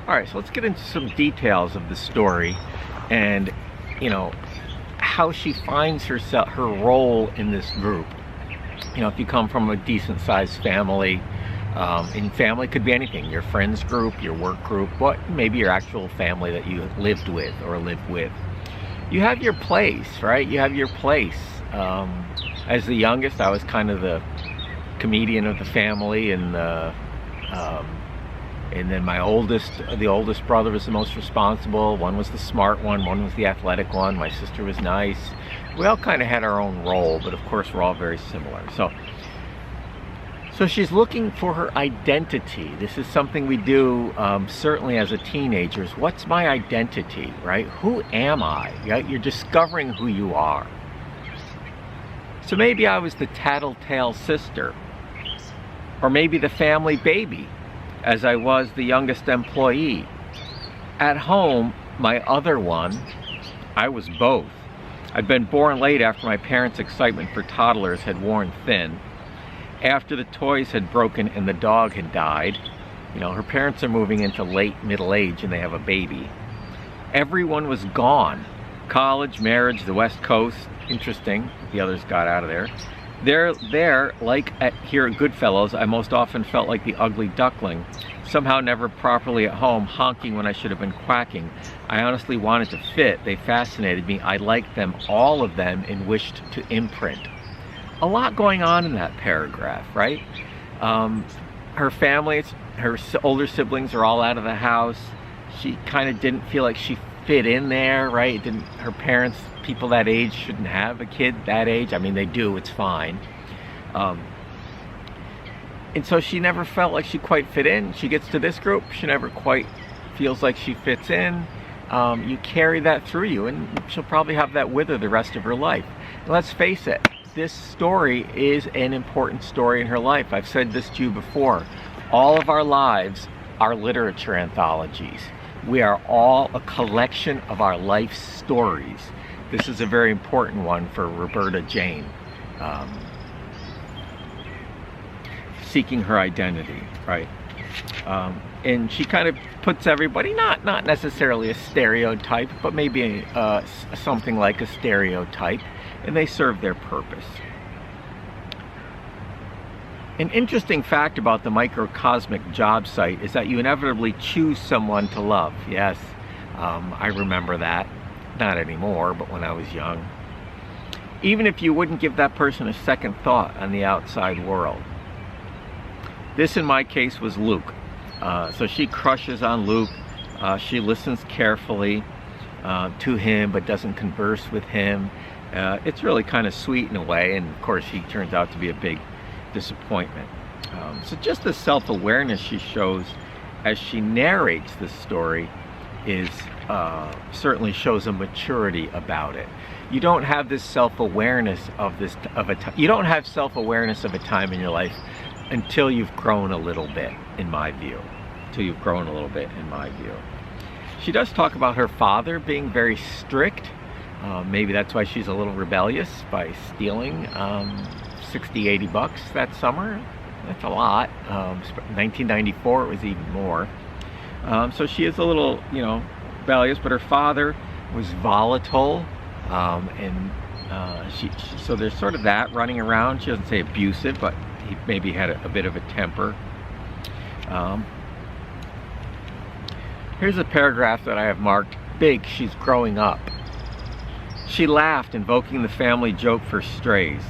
All right, so let's get into some details of the story and, you know, how she finds herself, her role in this group. You know, if you come from a decent sized family, and family could be anything, your friends group, your work group, what maybe your actual family that you lived with or live with. You have your place, right? You have your place. As the youngest, I was kind of the comedian of the family, and then the oldest brother was the most responsible. One was the smart one was the athletic one. My sister was nice. We all kind of had our own role, but of course we're all very similar. So she's looking for her identity. This is something we do certainly as a teenager. What's my identity, right? Who am I? Right? You're discovering who you are. So maybe I was the tattletale sister, or maybe the family baby, as I was the youngest employee. At home, my other one, I was both. I'd been born late after my parents' excitement for toddlers had worn thin, after the toys had broken and the dog had died. You know, her parents are moving into late middle age and they have a baby. Everyone was gone. College, marriage, the West Coast. Interesting, the others got out of there. There, like here at Goodfellows, I most often felt like the ugly duckling, somehow never properly at home, honking when I should have been quacking. I honestly wanted to fit. They fascinated me. I liked them, all of them, and wished to imprint. A lot going on in that paragraph, right? Her family, her older siblings are all out of the house. She kind of didn't feel like she fit in there, right? Her parents, people that age, shouldn't have a kid that age. I mean, they do, it's fine. And so she never felt like she quite fit in. She gets to this group, she never quite feels like she fits in. You carry that through you, and she'll probably have that with her the rest of her life. And let's face it, this story is an important story in her life. I've said this to you before. All of our lives are literature anthologies. We are all a collection of our life stories. This is a very important one for Roberta Jane. Seeking her identity, right? And she kind of puts everybody, not necessarily a stereotype, but maybe something like a stereotype, and they serve their purpose. An interesting fact about the microcosmic job site is that you inevitably choose someone to love. Yes, I remember that. Not anymore, but when I was young. Even if you wouldn't give that person a second thought on the outside world. This, in my case, was Luke. So she crushes on Luke. She listens carefully to him, but doesn't converse with him. It's really kind of sweet in a way, and of course he turns out to be a big disappointment. So just the self-awareness she shows as she narrates this story is certainly shows a maturity about it. You don't have this self-awareness you don't have self-awareness of a time in your life until you've grown a little bit, in my view. She does talk about her father being very strict. Maybe that's why she's a little rebellious by stealing 60, $80 that summer. That's a lot. 1994 it was even more. So she is a little, rebellious, but her father was volatile, so there's sort of that running around. She doesn't say abusive, but he maybe had a bit of a temper. Here's a paragraph that I have marked big. She's growing up. She laughed, invoking the family joke for strays.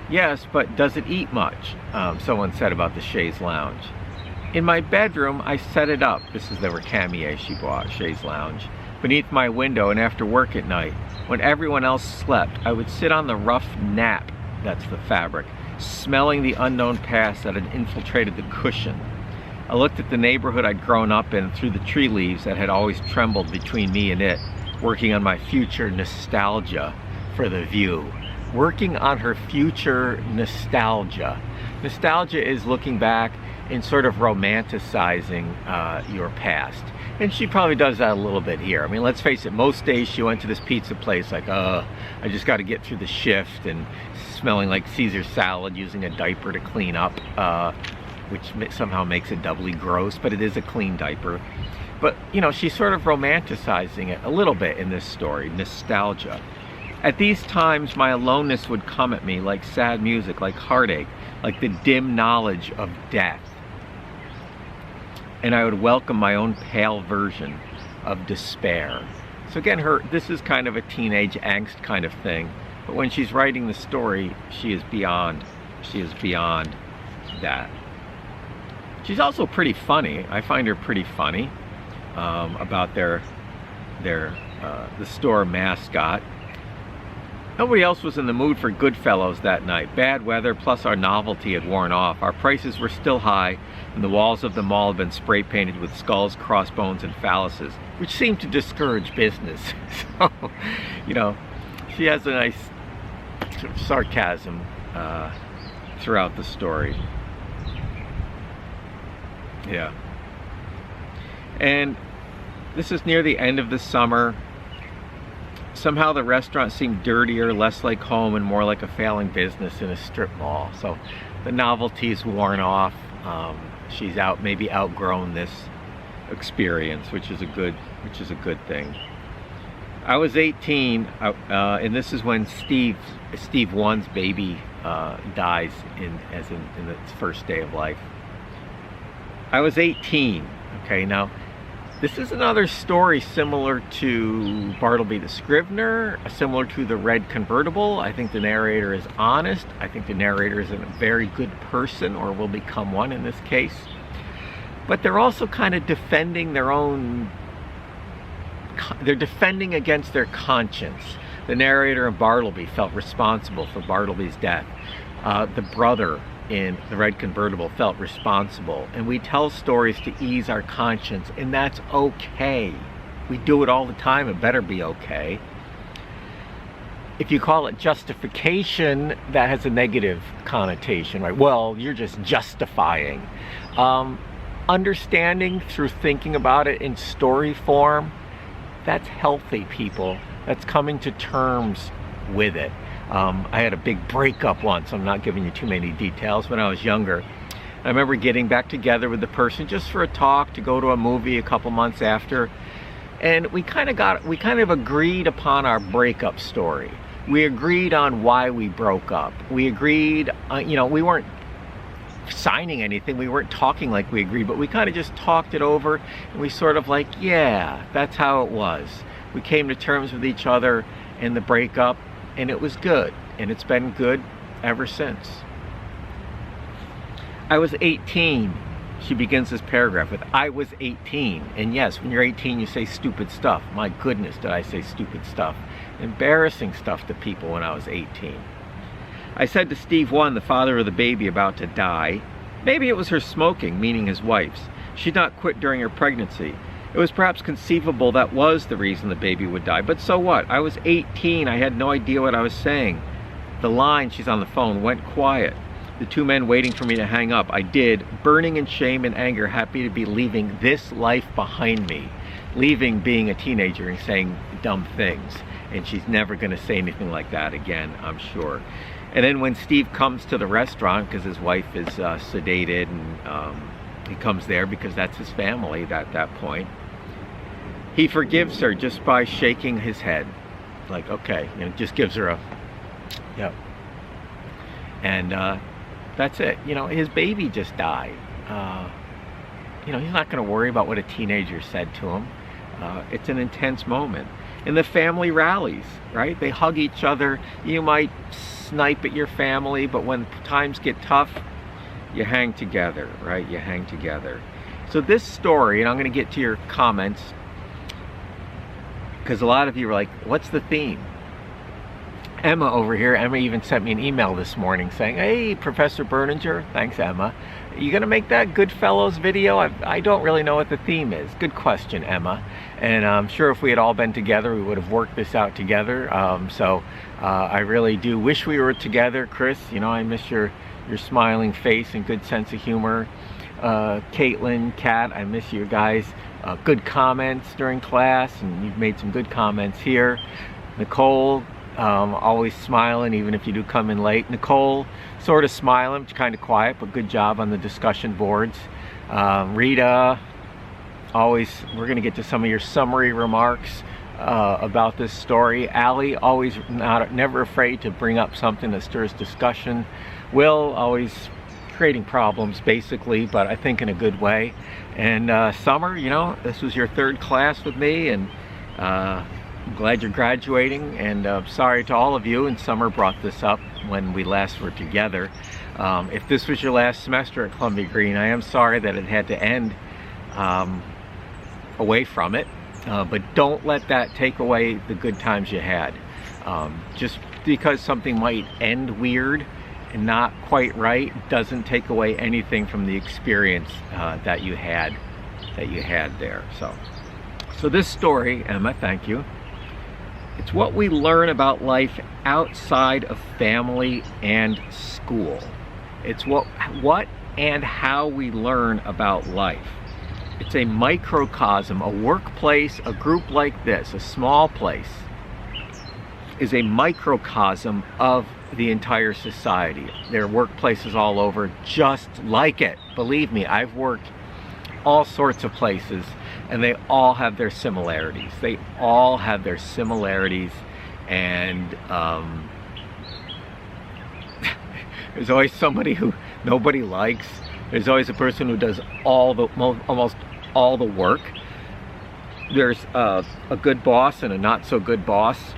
Yes, but does it eat much? Someone said about the chaise lounge. In my bedroom, I set it up. This is the Recamier she bought, chaise lounge, beneath my window, and after work at night, when everyone else slept, I would sit on the rough nap, that's the fabric, smelling the unknown past that had infiltrated the cushion. I looked at the neighborhood I'd grown up in through the tree leaves that had always trembled between me and it, working on my future nostalgia for the view. Working on her future nostalgia. Nostalgia is looking back and sort of romanticizing your past. And she probably does that a little bit here. I mean, let's face it, most days she went to this pizza place like, I just got to get through the shift, and smelling like Caesar salad, using a diaper to clean up. which somehow makes it doubly gross, but it is a clean diaper. But, you know, she's sort of romanticizing it a little bit in this story, nostalgia. At these times, my aloneness would come at me like sad music, like heartache, like the dim knowledge of death. And I would welcome my own pale version of despair. So again, this is kind of a teenage angst kind of thing. But when she's writing the story, she is beyond that. She's also pretty funny. I find her pretty funny about the store mascot. Nobody else was in the mood for Goodfellows that night. Bad weather plus our novelty had worn off. Our prices were still high, and the walls of the mall had been spray painted with skulls, crossbones, and phalluses, which seemed to discourage business. So, you know, she has a nice sort of sarcasm throughout the story. Yeah. And this is near the end of the summer. Somehow the restaurant seemed dirtier, less like home, and more like a failing business in a strip mall. So the novelty's worn off. She's maybe outgrown this experience, which is a good thing. I was 18, and this is when Steve 1's baby dies in its first day of life. I was 18. Okay, now this is another story similar to Bartleby the Scrivener, similar to the Red Convertible. I think the narrator is honest. I think the narrator is a very good person, or will become one in this case. But they're also kind of defending their own, they're defending against their conscience. The narrator of Bartleby felt responsible for Bartleby's death. The brother in the Red Convertible felt responsible. And we tell stories to ease our conscience, and that's okay. We do it all the time. It better be okay. If you call it justification, that has a negative connotation, right? Well, you're just justifying. Understanding through thinking about it in story form, that's healthy, people. That's coming to terms with it. I had a big breakup once. I'm not giving you too many details. When I was younger, I remember getting back together with the person just for a talk, to go to a movie a couple months after, and we kind of agreed upon our breakup story. We agreed on why we broke up. We agreed, you know, we weren't signing anything, we weren't talking like we agreed, but we kind of just talked it over, and we sort of like, yeah, that's how it was. We came to terms with each other in the breakup, and it was good, and it's been good ever since. I was 18. She begins this paragraph with, I was 18. And yes, when you're 18, you say stupid stuff. My goodness, did I say stupid stuff. Embarrassing stuff to people when I was 18. I said to Steve 1, the father of the baby about to die, maybe it was her smoking, meaning his wife's. She'd not quit during her pregnancy. It was perhaps conceivable that was the reason the baby would die, but so what? I was 18, I had no idea what I was saying. The line, she's on the phone, went quiet. The two men waiting for me to hang up. I did, burning in shame and anger, happy to be leaving this life behind me. Leaving being a teenager and saying dumb things. And she's never gonna say anything like that again, I'm sure. And then when Steve comes to the restaurant, because his wife is sedated, and he comes there because that's his family at that point, he forgives her just by shaking his head. Like, okay, you know, just gives her a, yep. And that's it. You know, his baby just died. You know, he's not going to worry about what a teenager said to him. It's an intense moment. And the family rallies, right? They hug each other. You might snipe at your family, but when times get tough, you hang together, right? You hang together. So this story, and I'm going to get to your comments, because a lot of you are like, what's the theme? Emma over here, Emma even sent me an email this morning saying, hey, Professor Berninger, thanks Emma, you gonna make that Goodfellows video? I don't really know what the theme is. Good question, Emma. And I'm sure if we had all been together, we would have worked this out together. I really do wish we were together, Chris. You know, I miss your smiling face and good sense of humor. Caitlin, Kat, I miss you guys. Good comments during class, and you've made some good comments here. Nicole, always smiling even if you do come in late. Nicole, sort of smiling, kind of quiet, but good job on the discussion boards. Rita, always, we're going to get to some of your summary remarks about this story. Allie, always never afraid to bring up something that stirs discussion. Will, always creating problems basically, but I think in a good way. And Summer, you know, this was your third class with me, and I'm glad you're graduating, and sorry to all of you, and Summer brought this up when we last were together. If this was your last semester at Columbia Green, I am sorry that it had to end away from it, but don't let that take away the good times you had. Just because something might end weird and not quite right doesn't take away anything from the experience that you had there. So this story, Emma, thank you. It's what we learn about life outside of family and school. It's what and how we learn about life. It's a microcosm, a workplace, a group like this, a small place, is a microcosm of the entire society. There are workplaces all over just like it. Believe me, I've worked all sorts of places, and they all have their similarities. They all have their similarities, and there's always somebody who nobody likes. There's always a person who does almost all the work. There's a good boss and a not so good boss.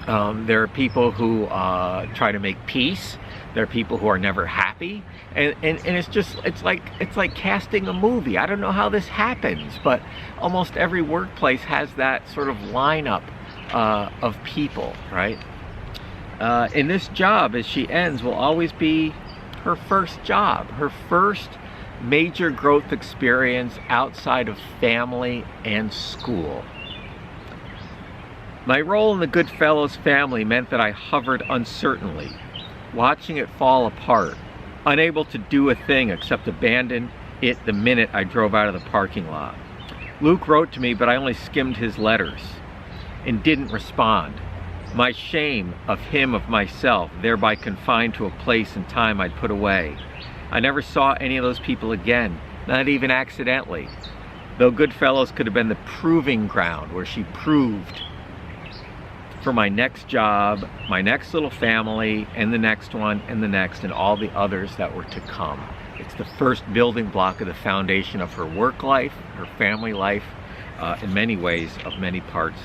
There are people who try to make peace. There are people who are never happy, and it's like casting a movie. I don't know how this happens, but almost every workplace has that sort of lineup of people, right? And this job, as she ends, will always be her first job, her first major growth experience outside of family and school. My role in the Goodfellows family meant that I hovered uncertainly, watching it fall apart, unable to do a thing except abandon it the minute I drove out of the parking lot. Luke wrote to me, but I only skimmed his letters and didn't respond. My shame of him, of myself, thereby confined to a place and time I'd put away. I never saw any of those people again, not even accidentally, though Goodfellows could have been the proving ground where she proved for my next job, my next little family, and the next one, and the next, and all the others that were to come. It's the first building block of the foundation of her work life, her family life, in many ways, of many parts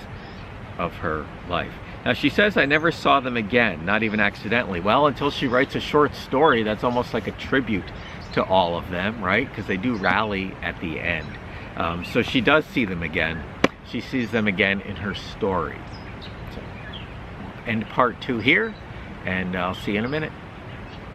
of her life. Now, she says I never saw them again, not even accidentally. Well, until she writes a short story that's almost like a tribute to all of them, right? Because they do rally at the end. So she does see them again. She sees them again in her story. So, end part 2 here, and I'll see you in a minute.